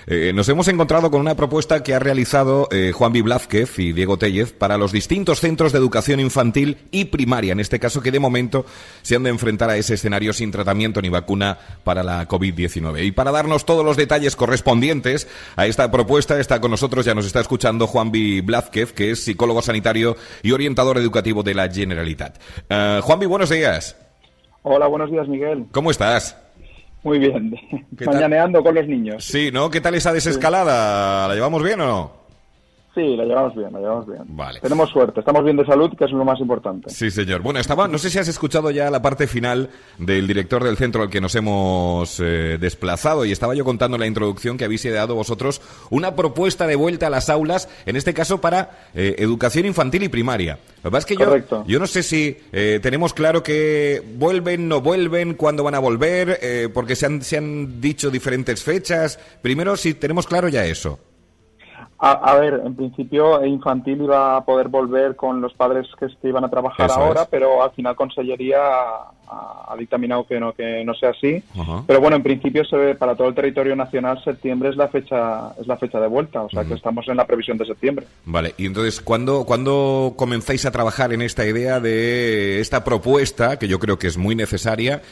Nos hemos encontrado con una propuesta que ha realizado Juanvi Blázquez y Diego Tellez para los distintos centros de educación infantil y primaria, en este caso, que de momento se han de enfrentar a ese escenario sin tratamiento ni vacuna para la COVID-19. Y para darnos todos los detalles correspondientes a esta propuesta está con nosotros, ya nos está escuchando, Juanvi Blázquez, que es psicólogo sanitario y orientador educativo de la Generalitat. Juanvi, buenos días. Hola, buenos días, Miguel. ¿Cómo estás? Muy bien, mañaneando con los niños. Sí, ¿no? ¿Qué tal esa desescalada? ¿La llevamos bien o no? Sí, la llevamos bien. Vale. Tenemos suerte, estamos bien de salud, que es lo más importante. Sí, señor. Bueno, no sé si has escuchado ya la parte final del director del centro al que nos hemos desplazado, y estaba yo contando en la introducción que habéis ideado vosotros una propuesta de vuelta a las aulas, en este caso para educación infantil y primaria. Lo que pasa es que yo no sé si tenemos claro que vuelven, no vuelven, cuándo van a volver, porque se han dicho diferentes fechas. Primero, si tenemos claro ya eso. A ver, en principio infantil iba a poder volver con los padres que iban a trabajar ahora, pero al final Consellería ha dictaminado que no sea así. Uh-huh. Pero bueno, en principio para todo el territorio nacional septiembre es la fecha de vuelta, o sea que estamos en la previsión de septiembre. Vale, y entonces, ¿cuándo comenzáis a trabajar en esta idea de esta propuesta, que yo creo que es muy necesaria?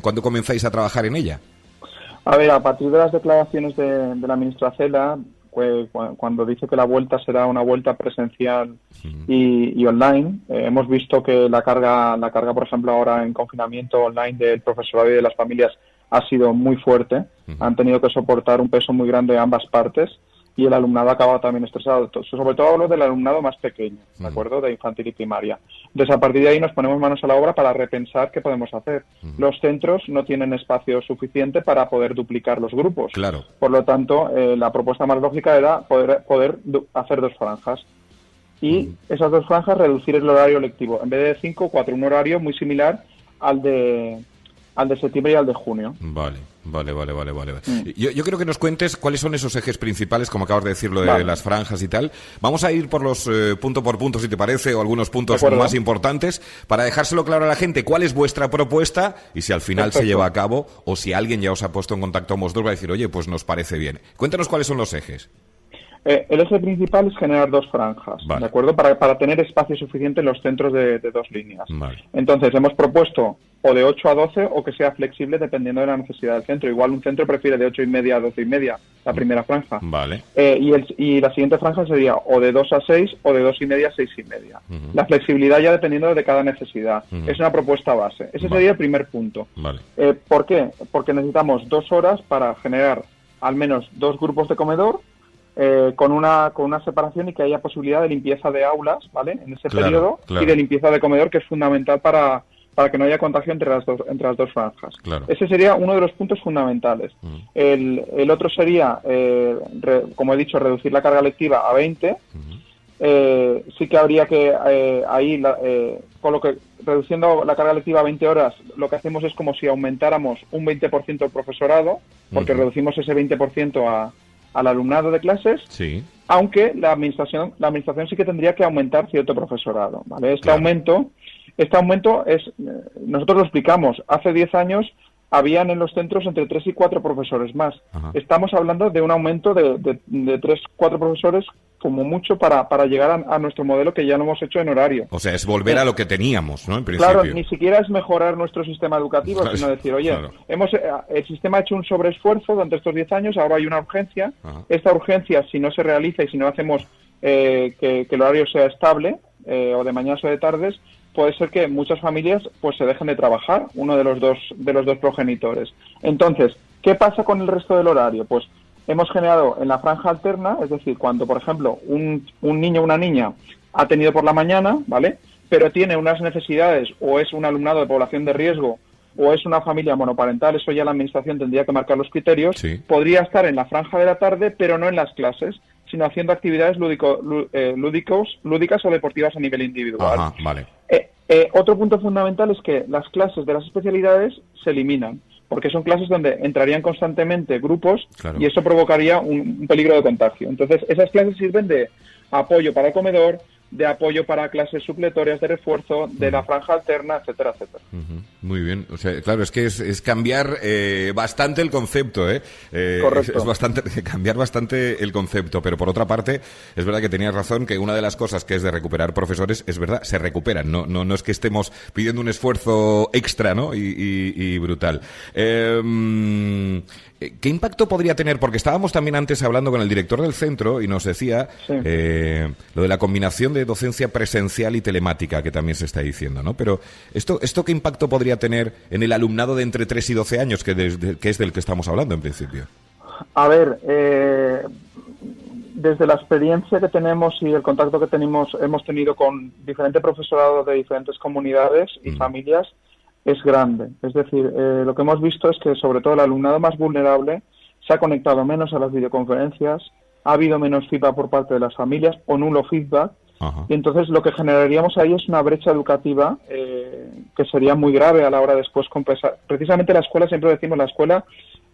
¿Cuándo comenzáis a trabajar en ella? A ver, a partir de las declaraciones de la ministra Cela, cuando dice que la vuelta será una vuelta presencial y online, hemos visto que la carga, por ejemplo, ahora en confinamiento online del profesorado y de las familias ha sido muy fuerte. Han tenido que soportar un peso muy grande de ambas partes y el alumnado acaba también estresado. Sobre todo hablo del alumnado más pequeño, ¿de acuerdo? De infantil y primaria. Entonces, a partir de ahí nos ponemos manos a la obra para repensar qué podemos hacer. Los centros no tienen espacio suficiente para poder duplicar los grupos. Claro. Por lo tanto, la propuesta más lógica era poder hacer 2 franjas. Y esas 2 franjas reducir el horario lectivo. En vez de 5, 4, un horario muy similar al de septiembre y al de junio. Vale. Yo creo que nos cuentes cuáles son esos ejes principales, como acabas de decirlo, de las franjas y tal. Vamos a ir por los punto por punto, si te parece, o algunos puntos más importantes, para dejárselo claro a la gente cuál es vuestra propuesta y si al final se lleva a cabo, o si alguien ya os ha puesto en contacto con vosotros, va a decir, oye, pues nos parece bien. Cuéntanos cuáles son los ejes. El eje principal es generar 2 franjas, ¿de acuerdo? Para tener espacio suficiente en los centros de 2 líneas. Vale. Entonces, hemos propuesto o de 8 a 12 o que sea flexible dependiendo de la necesidad del centro. Igual un centro prefiere de 8:30 a 12:30 la primera franja. Vale. Y la siguiente franja sería o de 2 a 6 o de 2:30 a 6:30. La flexibilidad ya dependiendo de cada necesidad. Es una propuesta base. Ese sería el primer punto. Vale. ¿Por qué? Porque necesitamos 2 horas para generar al menos 2 grupos de comedor, con una separación y que haya posibilidad de limpieza de aulas, ¿vale? En ese periodo, y de limpieza de comedor, que es fundamental para que no haya contagio entre las dos franjas. Claro. Ese sería uno de los puntos fundamentales. El otro sería, como he dicho, reducir la carga lectiva a 20. Sí que habría que reduciendo la carga lectiva a 20 horas, lo que hacemos es como si aumentáramos un 20% el profesorado, porque reducimos ese 20% al alumnado de clases, sí. Aunque la administración sí que tendría que aumentar cierto profesorado, ¿vale? Este aumento es, nosotros lo explicamos, hace 10 años habían en los centros entre 3 y 4 profesores más. Ajá. Estamos hablando de un aumento de 3, 4 profesores como mucho para llegar a nuestro modelo, que ya lo hemos hecho en horario. O sea, es volver a lo que teníamos, ¿no? En principio. Claro, ni siquiera es mejorar nuestro sistema educativo, sino decir, oye, el sistema ha hecho un sobreesfuerzo durante estos 10 años, ahora hay una urgencia. Ajá. Esta urgencia, si no se realiza y si no hacemos que el horario sea estable, o de mañanas o de tardes, puede ser que muchas familias pues se dejen de trabajar, uno de los dos progenitores. Entonces, ¿qué pasa con el resto del horario? Pues hemos generado en la franja alterna, es decir, cuando, por ejemplo, un niño o una niña ha tenido por la mañana, ¿vale?, pero tiene unas necesidades, o es un alumnado de población de riesgo, o es una familia monoparental, eso ya la administración tendría que marcar los criterios, sí. Podría estar en la franja de la tarde, pero no en las clases, sino haciendo actividades lúdicas o deportivas a nivel individual. Ajá, vale. Otro punto fundamental es que las clases de las especialidades se eliminan, porque son clases donde entrarían constantemente grupos, claro. Y eso provocaría un peligro de contagio. Entonces, esas clases sirven de apoyo para el comedor, de apoyo para clases supletorias, de refuerzo, de la franja alterna, etcétera, etcétera. Muy bien. O sea, claro, es que es cambiar bastante el concepto, ¿eh? Correcto. Es bastante cambiar bastante el concepto, pero por otra parte, es verdad que tenías razón que una de las cosas que es de recuperar profesores, es verdad, se recuperan. No es que estemos pidiendo un esfuerzo extra, ¿no? Y brutal. ¿Qué impacto podría tener? Porque estábamos también antes hablando con el director del centro y nos decía lo de la combinación de docencia presencial y telemática, que también se está diciendo, ¿no? Pero ¿esto qué impacto podría tener en el alumnado de entre 3 y 12 años, que es del que estamos hablando en principio? A ver, desde la experiencia que tenemos y el contacto que hemos tenido con diferente profesorado de diferentes comunidades y familias, es grande. Es decir, lo que hemos visto es que sobre todo el alumnado más vulnerable se ha conectado menos a las videoconferencias, ha habido menos feedback por parte de las familias o nulo feedback. Y entonces lo que generaríamos ahí es una brecha educativa que sería muy grave a la hora de después compensar. Precisamente la escuela, siempre decimos, la escuela,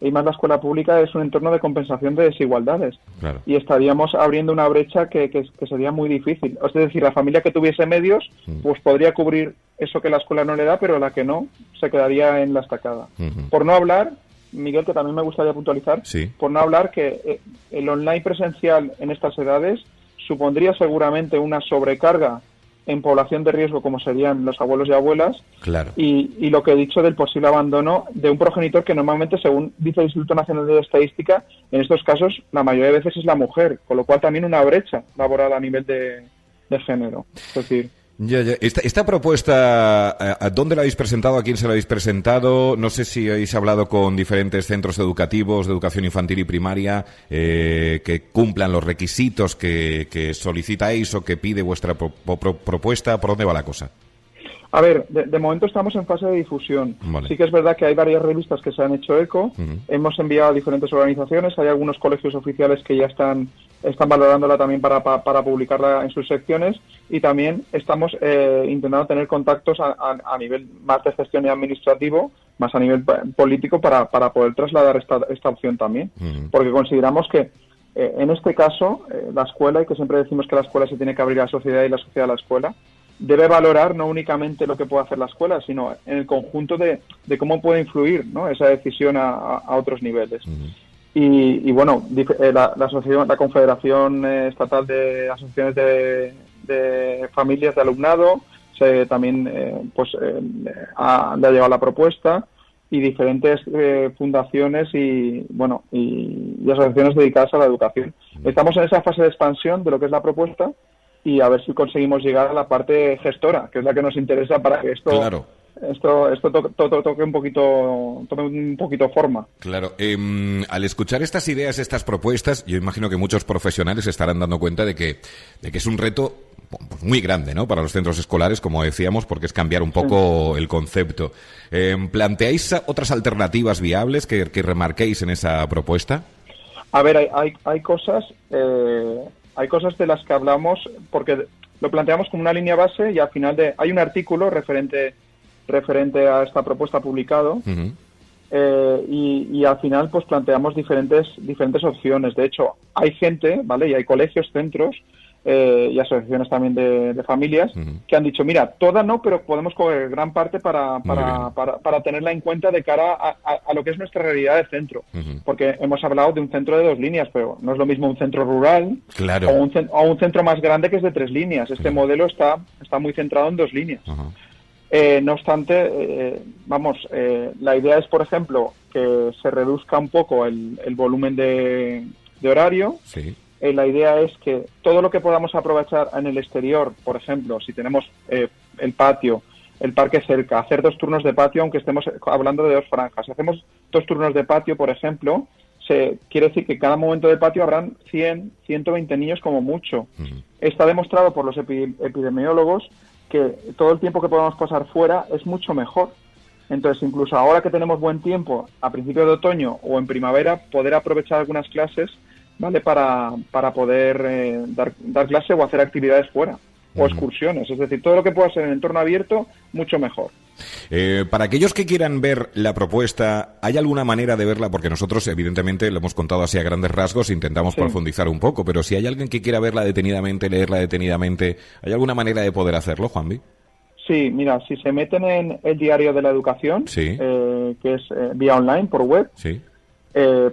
y más la escuela pública, es un entorno de compensación de desigualdades. Claro. Y estaríamos abriendo una brecha que sería muy difícil. Es decir, la familia que tuviese medios, pues podría cubrir eso que la escuela no le da, pero la que no, se quedaría en la estacada. Por no hablar, Miguel, que también me gustaría puntualizar, por no hablar que el online presencial en estas edades supondría seguramente una sobrecarga en población de riesgo, como serían los abuelos y abuelas, y lo que he dicho del posible abandono de un progenitor que normalmente, según dice el Instituto Nacional de Estadística, en estos casos la mayoría de veces es la mujer, con lo cual también una brecha laboral a nivel de género. Es decir, Esta propuesta, ¿a dónde la habéis presentado? ¿A quién se la habéis presentado? No sé si habéis hablado con diferentes centros educativos de educación infantil y primaria que cumplan los requisitos que solicitáis o que pide vuestra propuesta. ¿Por dónde va la cosa? A ver, de momento estamos en fase de difusión. Vale. Sí que es verdad que hay varias revistas que se han hecho eco. Hemos enviado a diferentes organizaciones. Hay algunos colegios oficiales que ya están valorándola también para publicarla en sus secciones, y también estamos intentando tener contactos a nivel más de gestión y administrativo, más a nivel político, para poder trasladar esta opción también. Porque consideramos que en este caso la escuela, y que siempre decimos que la escuela se tiene que abrir a la sociedad y la sociedad a la escuela, debe valorar no únicamente lo que puede hacer la escuela, sino en el conjunto de cómo puede influir, ¿no?, esa decisión a otros niveles. Y bueno, la Confederación Estatal de Asociaciones de Familias de Alumnado también le ha llevado la propuesta, y diferentes fundaciones y asociaciones dedicadas a la educación. Estamos en esa fase de expansión de lo que es la propuesta, y a ver si conseguimos llegar a la parte gestora, que es la que nos interesa para que esto toque un poquito forma. Claro. Al escuchar estas ideas, estas propuestas, yo imagino que muchos profesionales se estarán dando cuenta de que es un reto muy grande, ¿no?, para los centros escolares, como decíamos, porque es cambiar un poco el concepto. ¿Planteáis otras alternativas viables que remarquéis en esa propuesta? A ver, hay cosas... Hay cosas de las que hablamos porque lo planteamos como una línea base, y al final hay un artículo referente a esta propuesta publicado, y al final pues planteamos diferentes opciones. De hecho, hay gente, ¿vale?, y hay colegios, centros y asociaciones también de familias que han dicho, mira, toda no, pero podemos coger gran parte para tenerla en cuenta de cara a lo que es nuestra realidad de centro. Porque hemos hablado de un centro de 2 líneas, pero no es lo mismo un centro rural o un centro más grande que es de 3 líneas. Este modelo está muy centrado en 2 líneas. No obstante, la idea es, por ejemplo, que se reduzca un poco el volumen de horario. Sí. La idea es que todo lo que podamos aprovechar en el exterior, por ejemplo, si tenemos el patio, el parque cerca, hacer 2 turnos de patio, aunque estemos hablando de 2 franjas. Si hacemos 2 turnos de patio, por ejemplo, quiere decir que en cada momento de patio habrán 100, 120 niños como mucho. Está demostrado por los epidemiólogos que todo el tiempo que podamos pasar fuera es mucho mejor. Entonces, incluso ahora que tenemos buen tiempo, a principios de otoño o en primavera, poder aprovechar algunas clases, ¿vale?, para poder dar clase o hacer actividades fuera. o excursiones. Es decir, todo lo que pueda ser en entorno abierto, mucho mejor. Para aquellos que quieran ver la propuesta, ¿hay alguna manera de verla? Porque nosotros, evidentemente, lo hemos contado así a grandes rasgos, intentamos profundizar un poco, pero si hay alguien que quiera verla detenidamente, leerla detenidamente, ¿hay alguna manera de poder hacerlo, Juanvi? Sí, mira, si se meten en el Diario de la Educación, que es vía online, por web,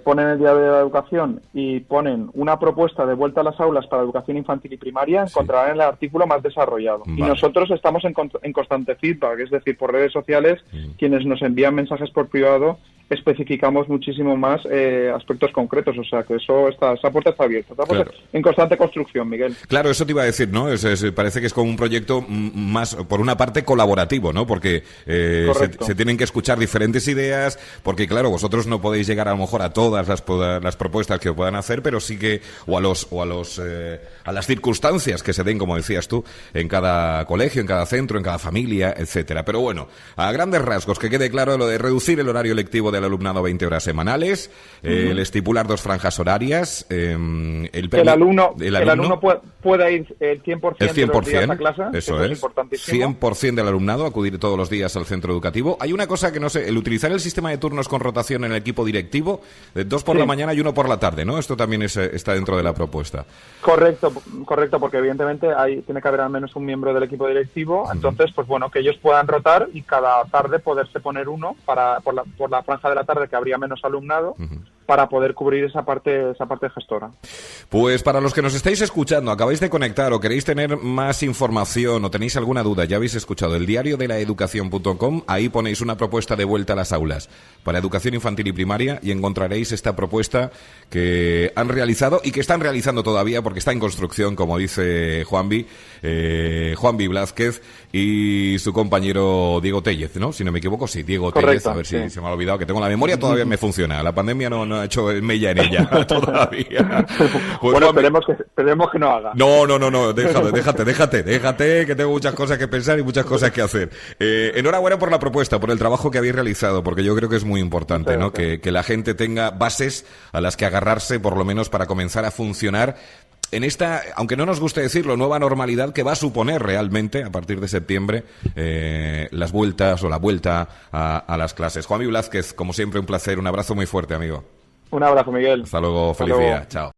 ponen el Diario de la Educación y ponen una propuesta de vuelta a las aulas para educación infantil y primaria, encontrarán el artículo más desarrollado. Vale. Y nosotros estamos en constante feedback, es decir, por redes sociales, quienes nos envían mensajes por privado, especificamos muchísimo más aspectos concretos, o sea que esa puerta está abierta. Estamos en constante construcción, Miguel. Claro, eso te iba a decir, ¿no? Parece que es como un proyecto más, por una parte, colaborativo, ¿no? Porque se tienen que escuchar diferentes ideas, porque claro, vosotros no podéis llegar a lo mejor a todas las propuestas que puedan hacer, pero sí que, a las circunstancias que se den, como decías tú, en cada colegio, en cada centro, en cada familia, etcétera. Pero bueno, a grandes rasgos, que quede claro lo de reducir el horario lectivo del alumnado a 20 horas semanales, el estipular 2 franjas horarias, el alumno pueda ir el 100%, de los días a clase, eso es importantísimo. 100% del alumnado acudir todos los días al centro educativo. Hay una cosa que no sé, el utilizar el sistema de turnos con rotación en el equipo directivo, 2 por la mañana y 1 por la tarde, ¿no? Esto también está dentro de la propuesta. Correcto, porque evidentemente tiene que haber al menos un miembro del equipo directivo, entonces, pues bueno, que ellos puedan rotar y cada tarde poderse poner uno por la franja de la tarde que habría menos alumnado, para poder cubrir esa parte gestora. Pues para los que nos estáis escuchando, acabáis de conectar o queréis tener más información o tenéis alguna duda, ya habéis escuchado el diario de la educación.com, ahí ponéis una propuesta de vuelta a las aulas para educación infantil y primaria y encontraréis esta propuesta que han realizado y que están realizando todavía porque está en construcción, como dice Juanvi Blázquez y su compañero Diego Tellez, ¿no? Si no me equivoco, sí, Diego Tellez, a ver si se me ha olvidado, que tengo la memoria, todavía me funciona, la pandemia no ha hecho mella en ella todavía. Pues, bueno, esperemos que no haga. No, déjate, que tengo muchas cosas que pensar y muchas cosas que hacer. Enhorabuena por la propuesta, por el trabajo que habéis realizado, porque yo creo que es muy importante, ¿no? Que la gente tenga bases a las que agarrarse, por lo menos para comenzar a funcionar en esta, aunque no nos guste decirlo, nueva normalidad que va a suponer realmente, a partir de septiembre, la vuelta a las clases. Juanvi Blázquez, como siempre, un placer, un abrazo muy fuerte, amigo. Un abrazo, Miguel. Hasta luego, feliz día, chao.